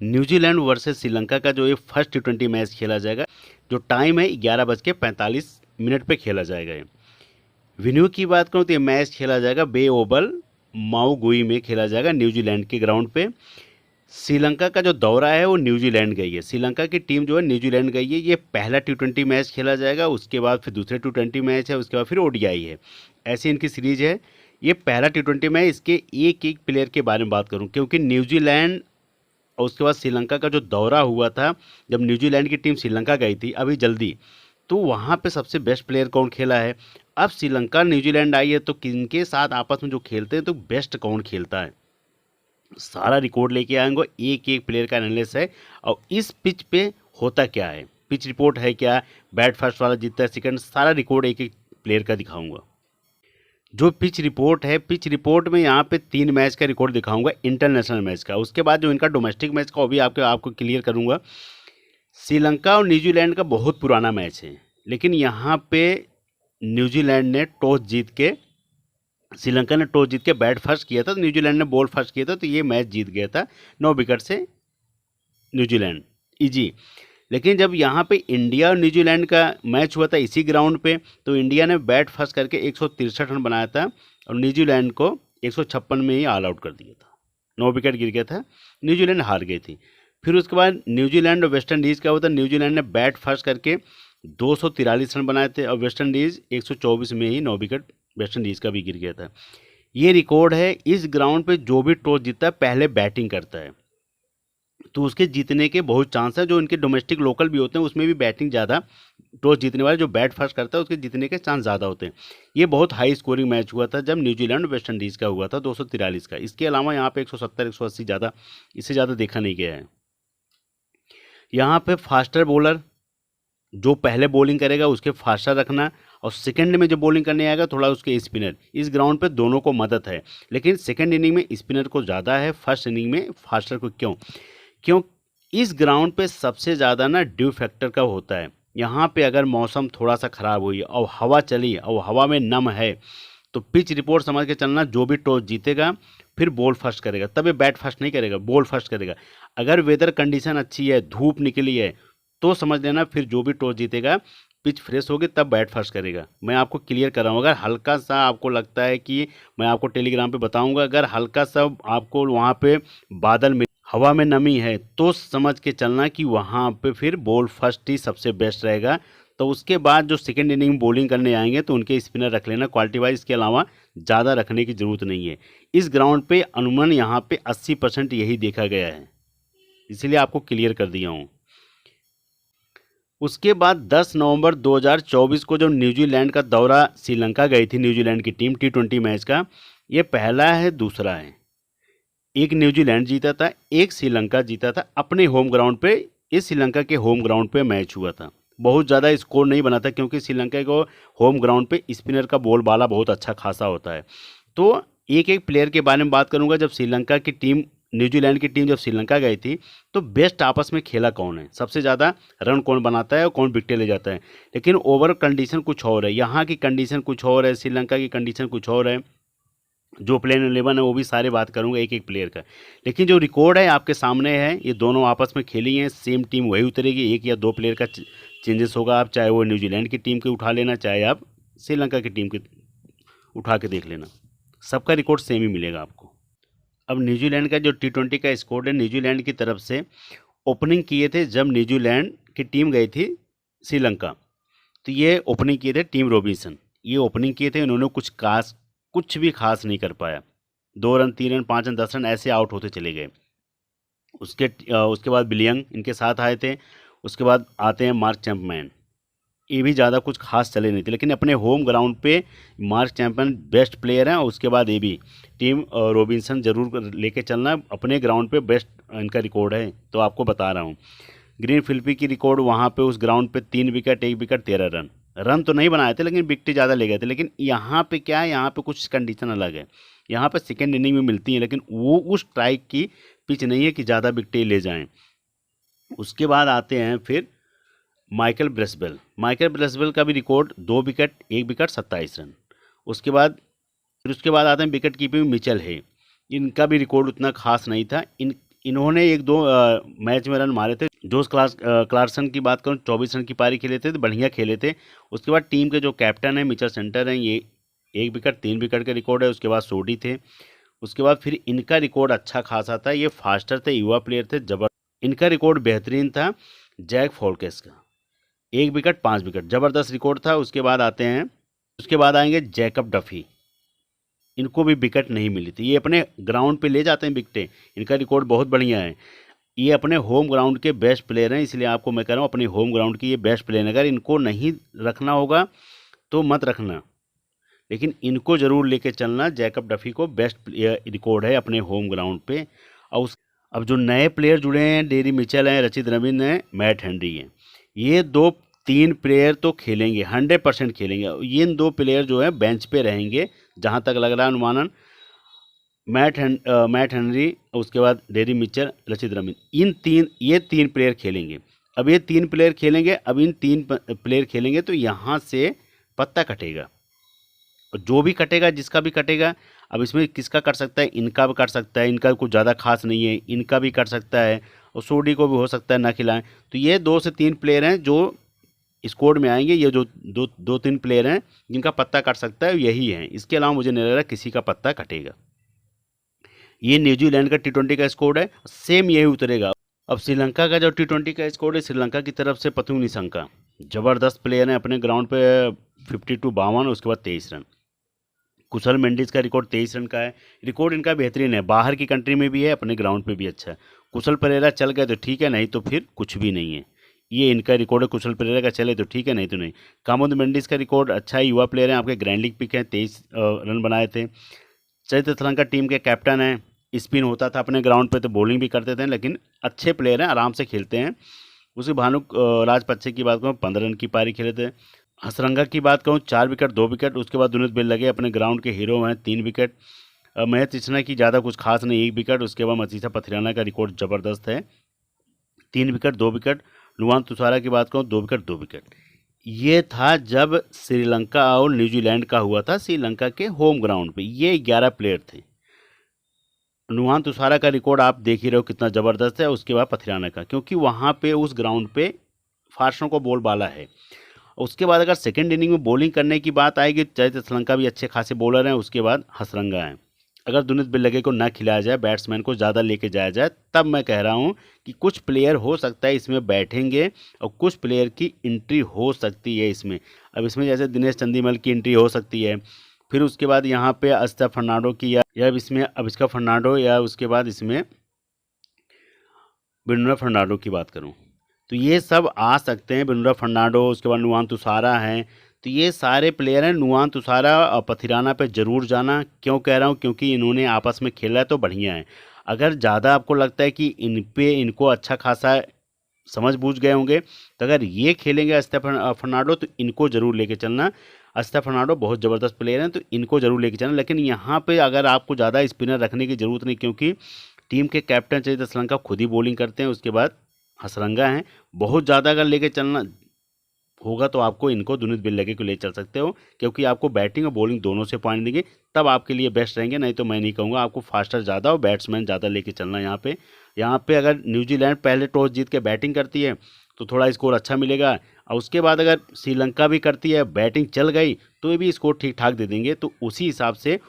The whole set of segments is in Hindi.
न्यूजीलैंड वर्सेस श्रीलंका का जो ये फर्स्ट T20 मैच खेला जाएगा, जो टाइम है 11:45 पे खेला जाएगा। ये वेन्यू की बात करूँ तो ये मैच खेला जाएगा बे ओवल माउगुई में खेला जाएगा, न्यूजीलैंड के ग्राउंड पे। श्रीलंका का जो दौरा है वो न्यूजीलैंड गई है, श्रीलंका की टीम जो है न्यूजीलैंड गई है। ये पहला T20 मैच खेला जाएगा, उसके बाद फिर दूसरे T20 मैच है, उसके बाद फिर ODI है, ऐसी इनकी सीरीज है। ये पहला T20 मैच, इसके एक एक प्लेयर के बारे में बात करूं, क्योंकि न्यूजीलैंड और उसके बाद श्रीलंका का जो दौरा हुआ था, जब न्यूजीलैंड की टीम श्रीलंका गई थी अभी जल्दी, तो वहाँ पे सबसे बेस्ट प्लेयर कौन खेला है। अब श्रीलंका न्यूजीलैंड आई है तो किनके साथ आपस में जो खेलते हैं तो बेस्ट कौन खेलता है, सारा रिकॉर्ड लेके आएंगे, एक एक प्लेयर का एनालिसिस है। और इस पिच पे होता क्या है, पिच रिपोर्ट है क्या, बैट फर्स्ट वाला जीतता है सेकंड, सारा रिकॉर्ड एक एक प्लेयर का दिखाऊंगा। जो पिच रिपोर्ट है, पिच रिपोर्ट में यहाँ पे 3 मैच का रिकॉर्ड दिखाऊंगा इंटरनेशनल मैच का, उसके बाद जो इनका डोमेस्टिक मैच का वो भी आपको क्लियर करूंगा। श्रीलंका और न्यूजीलैंड का बहुत पुराना मैच है, लेकिन यहाँ पे न्यूजीलैंड ने टॉस जीत के, श्रीलंका ने टॉस जीत के बैट फर्स्ट किया था, तो न्यूजीलैंड ने बॉल फर्स्ट किया था, तो ये मैच जीत गया था 9 विकेट से न्यूजीलैंड, इजी। लेकिन जब यहाँ पे इंडिया और न्यूजीलैंड का मैच हुआ था इसी ग्राउंड पे, तो इंडिया ने बैट फर्स्ट करके 163 रन बनाया था और न्यूजीलैंड को 156 में ही ऑल आउट कर दिया था, 9 विकेट गिर गया था, न्यूजीलैंड हार गई थी। फिर उसके बाद न्यूजीलैंड और वेस्ट इंडीज़ का हुआ था, न्यूजीलैंड ने बैट फर्स्ट करके 243 रन बनाए थे और वेस्ट इंडीज़ 124 में ही 9 विकेट वेस्ट इंडीज़ का भी गिर गया था। ये रिकॉर्ड है। इस ग्राउंड पे जो भी टॉस जीतता है पहले बैटिंग करता है, तो उसके जीतने के बहुत चांस है। जो इनके डोमेस्टिक लोकल भी होते हैं उसमें भी बैटिंग ज़्यादा, टॉस जीतने वाले जो बैट फर्स्ट करता है उसके जीतने के चांस ज़्यादा होते हैं। ये बहुत हाई स्कोरिंग मैच हुआ था जब न्यूजीलैंड वेस्ट इंडीज़ का हुआ था 243 का। इसके अलावा यहाँ पे 170 180 ज़्यादा, इससे ज़्यादा देखा नहीं गया है। यहाँ पे फास्टर बॉलर जो पहले बॉलिंग करेगा उसके फास्टर रखना, और सेकंड में जो बॉलिंग करने आएगा थोड़ा उसके स्पिनर। इस ग्राउंड पे दोनों को मदद है, लेकिन सेकंड इनिंग में स्पिनर को ज़्यादा है, फर्स्ट इनिंग में फास्टर को। क्यों इस ग्राउंड पे सबसे ज़्यादा ना ड्यू फैक्टर का होता है। यहाँ पे अगर मौसम थोड़ा सा ख़राब हुई और हवा चली और हवा में नम है, तो पिच रिपोर्ट समझ के चलना, जो भी टॉस जीतेगा फिर बॉल फर्स्ट करेगा, तब ये बैट फर्स्ट नहीं करेगा, बॉल फर्स्ट करेगा। अगर वेदर कंडीशन अच्छी है, धूप निकली है, तो समझ लेना फिर जो भी टॉस जीतेगा पिच फ्रेश होगी तब बैट फर्स्ट करेगा। मैं आपको क्लियर कर रहा हूँ। अगर हल्का सा आपको लगता है कि मैं आपको टेलीग्राम पे बताऊंगा, अगर हल्का सा आपको वहाँ पे बादल में हवा में नमी है, तो समझ के चलना कि वहाँ पे फिर बॉल फर्स्ट ही सबसे बेस्ट रहेगा। तो उसके बाद जो सेकंड इनिंग बॉलिंग करने आएंगे तो उनके स्पिनर रख लेना क्वालिटी वाइज, इसके अलावा ज़्यादा रखने की ज़रूरत नहीं है। इस ग्राउंड पे अनुमान यहाँ पे 80% यही देखा गया है, इसीलिए आपको क्लियर कर दिया हूँ। उसके बाद 10 नवंबर 2024 को जो न्यूजीलैंड का दौरा श्रीलंका गई थी न्यूजीलैंड की टीम T20 मैच का, ये पहला है दूसरा है। एक न्यूजीलैंड जीता था, एक श्रीलंका जीता था अपने होम ग्राउंड पे। इस श्रीलंका के होम ग्राउंड पे मैच हुआ था, बहुत ज़्यादा स्कोर नहीं बना था क्योंकि श्रीलंका को होम ग्राउंड पे स्पिनर का बॉल बाला बहुत अच्छा खासा होता है। तो एक एक प्लेयर के बारे में बात करूंगा। जब श्रीलंका की टीम, न्यूजीलैंड की टीम जब श्रीलंका गई थी, तो बेस्ट आपस में खेला कौन है, सबसे ज़्यादा रन कौन बनाता है और कौन विकेट ले जाता है। लेकिन ओवर कंडीशन कुछ और है, यहाँ की कंडीशन कुछ और है, श्रीलंका की कंडीशन कुछ और है। जो प्लेयर 11 है वो भी सारे बात करूंगा एक एक प्लेयर का। लेकिन जो रिकॉर्ड है आपके सामने है, ये दोनों आपस में खेली हैं, सेम टीम वही उतरेगी। 1 या 2 प्लेयर का चेंजेस होगा, आप चाहे वो न्यूजीलैंड की टीम के उठा लेना, चाहे आप श्रीलंका की टीम के उठा के देख लेना, सबका रिकॉर्ड सेम ही मिलेगा आपको। अब न्यूजीलैंड का जो T20 का स्कोर है, न्यूजीलैंड की तरफ से ओपनिंग किए थे जब न्यूजीलैंड की टीम गई थी श्रीलंका, तो ये ओपनिंग किए थे टिम रॉबिन्सन। ये ओपनिंग किए थे, इन्होंने कुछ भी खास नहीं कर पाया। 2 रन, 3 रन, 5 रन, 10 रन ऐसे आउट होते चले गए। उसके बाद बिलियंग इनके साथ आए थे। उसके बाद आते हैं मार्क चैंपमैन, ये भी ज़्यादा कुछ खास चले नहीं थे, लेकिन अपने होम ग्राउंड पे मार्क चैंपमैन बेस्ट प्लेयर हैं। उसके बाद ये भी टिम रॉबिन्सन जरूर लेके चलना, अपने ग्राउंड पे बेस्ट इनका रिकॉर्ड है, तो आपको बता रहा हूँ। ग्रीन फिलिपी की रिकॉर्ड वहाँ पे उस ग्राउंड पे 3 विकेट 1 विकेट 13 रन। रन तो नहीं बनाए थे लेकिन विकेट ज़्यादा ले गए थे। लेकिन यहाँ पे क्या है, यहाँ पे कुछ कंडीशन अलग है। यहाँ पे सेकेंड इनिंग में मिलती है, लेकिन वो उस स्ट्राइक की पिच नहीं है कि ज़्यादा विकेटें ले जाएं। उसके बाद आते हैं फिर माइकल ब्रेसवेल का भी रिकॉर्ड 2 विकेट 1 विकेट 27 रन। उसके बाद आते हैं विकेट कीपिंग मिचेल है, इनका भी रिकॉर्ड उतना खास नहीं था। इन्होंने एक दो मैच में रन मारे थे। जोस क्लार्सन की बात करूं 24 रन की पारी खेले थे तो बढ़िया खेले थे। उसके बाद टीम के जो कैप्टन है मिचेल सेंटर हैं, ये 1 विकेट 3 विकेट का रिकॉर्ड है। उसके बाद सोडी थे। उसके बाद फिर इनका रिकॉर्ड अच्छा खासा था, ये फास्टर थे, युवा प्लेयर थे, इनका रिकॉर्ड बेहतरीन था। जैक फॉल्केस का 1 विकेट 5 विकेट जबरदस्त रिकॉर्ड था। उसके बाद आएंगे जैकब डफी, इनको भी विकेट नहीं मिली थी। ये अपने ग्राउंड पे ले जाते हैं विकेटें, इनका रिकॉर्ड बहुत बढ़िया है। ये अपने होम ग्राउंड के बेस्ट प्लेयर हैं, इसलिए आपको मैं कह रहा हूँ अपने होम ग्राउंड की ये बेस्ट प्लेयर हैं। अगर इनको नहीं रखना होगा तो मत रखना, लेकिन इनको ज़रूर लेके चलना। जैकब डफी को बेस्ट रिकॉर्ड है अपने होम ग्राउंड पे। और अब जो नए प्लेयर जुड़े हैं, डेरी मिचेल हैं, रचित रविन हैं, मैट हेनरी हैं, ये 2-3 प्लेयर तो खेलेंगे, 100% खेलेंगे। ये इन 2 प्लेयर जो है बेंच पे रहेंगे जहाँ तक लग रहा है अनुमानन। मैट हेनरी, उसके बाद डेरी मिचेल, रचित रविन, ये तीन प्लेयर खेलेंगे। अब ये 3 प्लेयर खेलेंगे, अब इन 3 प्लेयर खेलेंगे तो यहाँ से पत्ता कटेगा। जो भी कटेगा, जिसका भी कटेगा, अब इसमें किसका कट सकता है, इनका भी कट सकता है, इनका कुछ ज़्यादा खास नहीं है, इनका भी कट सकता है, और सोडी को भी हो सकता है ना खिलाएं। तो ये 2 से 3 प्लेयर हैं जो स्कोर में आएंगे। ये जो 2-3 प्लेयर हैं जिनका पत्ता कट सकता है यही हैं, इसके अलावा मुझे नहीं लग रहा किसी का पत्ता कटेगा। ये न्यूजीलैंड का T20 का स्कोर है, सेम यही उतरेगा। अब श्रीलंका का जो T20 का स्कोर है, श्रीलंका की तरफ से पथुम निशंका जबरदस्त प्लेयर हैं, अपने ग्राउंड पे 52-52, उसके बाद 23 रन। कुशल मेंडिस का रिकॉर्ड 23 रन का है। रिकॉर्ड इनका बेहतरीन है, बाहर की कंट्री में भी है, अपने ग्राउंड पे भी अच्छा है। कुशल परेरा चल गए तो ठीक है, नहीं तो फिर कुछ भी नहीं है। ये इनका रिकॉर्ड है, कुशल परेरा का चले तो ठीक है, नहीं तो नहीं। कामुद मेंडिस का रिकॉर्ड अच्छा है, युवा प्लेयर हैं, आपके ग्रैंड लीग पिक है, 23 रन बनाए थे। चैत्र श्रीलंका टीम के कैप्टन हैं, स्पिन होता था अपने ग्राउंड पे तो बॉलिंग भी करते थे, लेकिन अच्छे प्लेयर हैं, आराम से खेलते हैं। उसी भानु राजपक्षे की बात करूँ 15 रन की पारी खेले थे। हसरंगा की बात करूँ 4 विकेट 2 विकेट, उसके बाद दुनित बिल लगे, अपने ग्राउंड के हीरो हैं, 3 विकेट। महेश कृष्णा की ज़्यादा कुछ खास नहीं, 1 विकेट। उसके बाद मसीसा पथिराना का रिकॉर्ड ज़बरदस्त है, 3 विकेट 2 विकेट। नुआन तुषारा की बात करूँ 2 विकेट 2 विकेट। ये था जब श्रीलंका और न्यूजीलैंड का हुआ था श्रीलंका के होम ग्राउंड पे, ये 11 प्लेयर थे। नुआन तुषारा का रिकॉर्ड आप देख ही रहे हो कितना ज़बरदस्त है। उसके बाद पथिराना का, क्योंकि वहाँ पे उस ग्राउंड पे फास्टरों को बोलबाला है। उसके बाद अगर सेकेंड इनिंग में बॉलिंग करने की बात आएगी, चाहे श्रीलंका भी अच्छे खासे बॉलर हैं। उसके बाद हसरंगा हैं। अगर दुनित बिल्लगे को ना खिलाया जाए, बैट्समैन को ज़्यादा लेके जाया जाए, तब मैं कह रहा हूँ कि कुछ प्लेयर हो सकता है इसमें बैठेंगे और कुछ प्लेयर की एंट्री हो सकती है इसमें। अब इसमें जैसे दिनेश चंदीमल की एंट्री हो सकती है, फिर उसके बाद यहाँ पे अस्ता फर्नांडो की, या इसमें अब इसका फर्नांडो, या उसके बाद इसमें ब्रुनो फर्नांडो की बात करूँ तो ये सब आ सकते हैं। ब्रुनो फर्नांडो, उसके बाद नुआन तुषारा हैं, तो ये सारे प्लेयर हैं। नुआन तुषारा और पथिराना पे ज़रूर जाना। क्यों कह रहा हूँ, क्योंकि इन्होंने आपस में खेला है तो बढ़िया है। अगर ज़्यादा आपको लगता है कि इनको अच्छा खासा समझ बूझ गए होंगे, तो अगर ये खेलेंगे अस्ता फर्नांडो तो इनको ज़रूर लेके चलना। अस्ता फर्नांडो बहुत ज़बरदस्त प्लेयर हैं, तो इनको ज़रूर लेके चलना। लेकिन यहाँ पे अगर आपको ज़्यादा स्पिनर रखने की ज़रूरत नहीं, क्योंकि टीम के कैप्टन चरित्र श्रीलंका खुद ही बॉलिंग करते हैं। उसके बाद हसरंगा हैं। बहुत ज़्यादा अगर लेके चलना होगा तो आपको इनको दुनित बिल्लगे को ले चल सकते हो, क्योंकि आपको बैटिंग और बॉलिंग दोनों से पॉइंट देंगे, तब आपके लिए बेस्ट रहेंगे। नहीं तो मैं नहीं कहूँगा, आपको फास्टर ज़्यादा और बैट्समैन ज़्यादा लेके चलना। यहाँ पे अगर न्यूजीलैंड पहले टॉस जीत के बैटिंग करती है तो थोड़ा स्कोर अच्छा मिलेगा, और उसके बाद अगर श्रीलंका भी करती है, बैटिंग चल गई, तो ये भी स्कोर ठीक ठाक दे देंगे। तो उसी हिसाब से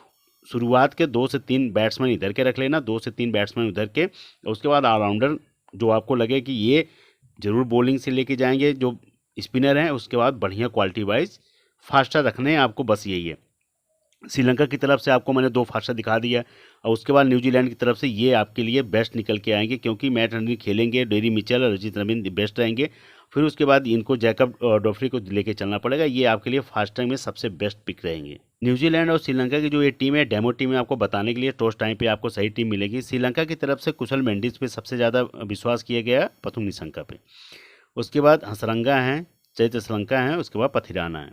शुरुआत के 2 से 3 बैट्समैन इधर के रख लेना, 2 से 3 बैट्समैन उधर के। उसके बाद ऑलराउंडर जो आपको लगे कि ये ज़रूर बॉलिंग से लेके जाएंगे, जो स्पिनर हैं। उसके बाद बढ़िया क्वालिटी वाइज फास्टर रखने हैं आपको, बस यही है। श्रीलंका की तरफ से आपको मैंने 2 फास्टर दिखा दिया, और उसके बाद न्यूजीलैंड की तरफ से ये आपके लिए बेस्ट निकल के आएंगे, क्योंकि मैट हेनरी खेलेंगे, डेरी मिचेल और रचित रविन बेस्ट रहेंगे। फिर उसके बाद इनको जैकब डॉफरी को लेके चलना पड़ेगा। ये आपके लिए फास्टर में सबसे बेस्ट पिक रहेंगे। न्यूजीलैंड और श्रीलंका की जो ये टीम है, डेमो टीम है, आपको बताने के लिए टॉस टाइम पे आपको सही टीम मिलेगी। श्रीलंका की तरफ से कुशल मेंडिस पे सबसे ज़्यादा विश्वास किया गया, पथुम निशंका पे। उसके बाद हसरंगा हैं, चैत्र श्रीलंका हैं, उसके बाद पथिराना है।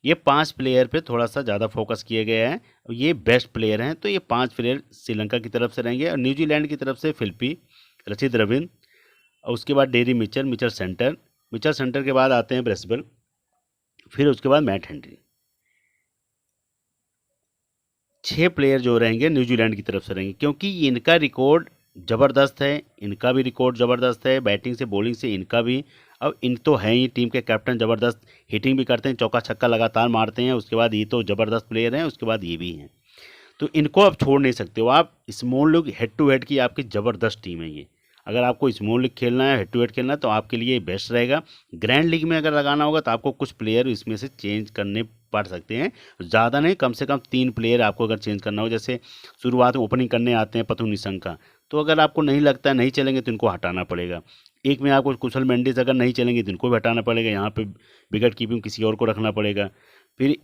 ये 5 प्लेयर पे थोड़ा सा ज़्यादा फोकस किया गया है। ये बेस्ट प्लेयर हैं, तो ये 5 प्लेयर श्रीलंका की तरफ से रहेंगे। और न्यूजीलैंड की तरफ से फिलिपी, रचित रविन, और उसके बाद डेरी मिचेल सेंटर के बाद आते हैं ब्रेसवेल, फिर उसके बाद मैट हेनरी। 6 प्लेयर जो रहेंगे न्यूजीलैंड की तरफ से रहेंगे, क्योंकि इनका रिकॉर्ड ज़बरदस्त है, इनका भी रिकॉर्ड ज़बरदस्त है, बैटिंग से बॉलिंग से इनका भी। अब इन तो हैं ही टीम के कैप्टन, ज़बरदस्त हिटिंग भी करते हैं, चौका छक्का लगातार मारते हैं, उसके बाद ये तो ज़बरदस्त प्लेयर हैं, उसके बाद ये भी हैं। तो इनको आप छोड़ नहीं सकते हो। आप small league head to head की आपकी ज़बरदस्त टीम है ये। अगर आपको स्मॉल लीग खेलना है, हेड टू हेड खेलना है, तो आपके लिए बेस्ट रहेगा। ग्रैंड लीग में अगर लगाना होगा तो आपको कुछ प्लेयर इसमें से चेंज करने पड़ सकते हैं, ज़्यादा नहीं, कम से कम 3 प्लेयर आपको अगर चेंज करना हो। जैसे शुरुआत में ओपनिंग करने आते हैं पथु निशंका, तो अगर आपको नहीं लगता है नहीं चलेंगे तो इनको हटाना पड़ेगा। एक में आपको कुशल मेंडिस अगर नहीं चलेंगे तो इनको भी हटाना पड़ेगा, यहाँ पे विकेट कीपिंग किसी और को रखना पड़ेगा। फिर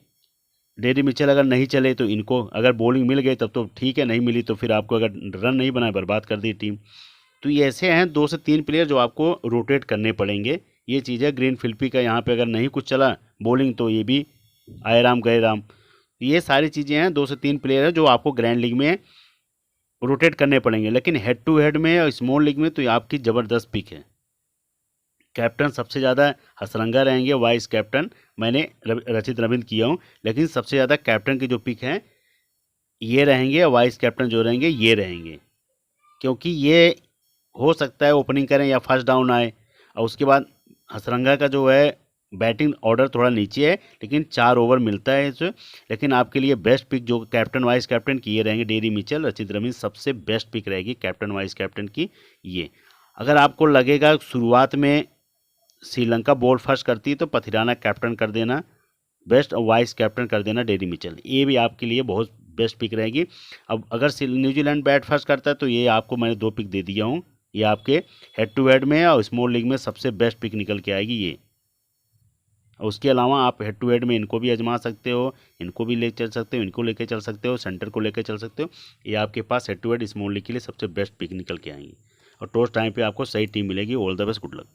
डेरी मिचेल अगर नहीं चले तो इनको, अगर बॉलिंग मिल गई तब तो ठीक है, नहीं मिली तो फिर आपको अगर रन नहीं बनाए बर्बाद कर दी टीम। तो ये ऐसे हैं 2 से 3 प्लेयर जो आपको रोटेट करने पड़ेंगे। ये चीज़ है। ग्रीन फिल्पी का यहाँ पे अगर नहीं कुछ चला बॉलिंग तो ये भी आए राम गए राम। ये सारी चीज़ें हैं, 2 से 3 प्लेयर हैं जो आपको ग्रैंड लीग में रोटेट करने पड़ेंगे। लेकिन हेड टू हेड में और स्मॉल लीग में तो ये आपकी ज़बरदस्त पिक है। कैप्टन सबसे ज़्यादा हसरंगा रहेंगे, वाइस कैप्टन मैंने रचित रविंद्र किया हूँ, लेकिन सबसे ज़्यादा कैप्टन की जो पिक हैं ये रहेंगे, वाइस कैप्टन जो रहेंगे ये रहेंगे। क्योंकि ये हो सकता है ओपनिंग करें या फर्स्ट डाउन आए, और उसके बाद हसरंगा का जो है बैटिंग ऑर्डर थोड़ा नीचे है, लेकिन 4 ओवर मिलता है इसे। लेकिन आपके लिए बेस्ट पिक जो कैप्टन वाइस कैप्टन की ये रहेंगे, डेरी मिचेल, रचित रविंद्र सबसे बेस्ट पिक रहेगी कैप्टन वाइस कैप्टन की ये। अगर आपको लगेगा शुरुआत में श्रीलंका बॉल फर्स्ट करती है तो पथिराना कैप्टन कर देना बेस्ट, और वाइस कैप्टन कर देना डेरी मिचेल, ये भी आपके लिए बहुत बेस्ट पिक रहेगी। अब अगर न्यूजीलैंड बैट फर्स्ट करता है तो ये आपको मैंने 2 पिक दे दिया हूँ, ये आपके हेड टू हेड में और स्मॉल लीग में सबसे बेस्ट पिक निकल के आएगी ये। और उसके अलावा आप हेड टू हेड में इनको भी आजमा सकते हो, इनको भी ले चल सकते हो, इनको लेके चल सकते हो, सेंटर को लेके चल सकते हो। ये आपके पास head to head small league के लिए सबसे बेस्ट पिक निकल के आएंगी, और टॉस टाइम पे आपको सही टीम मिलेगी। All the best, good luck.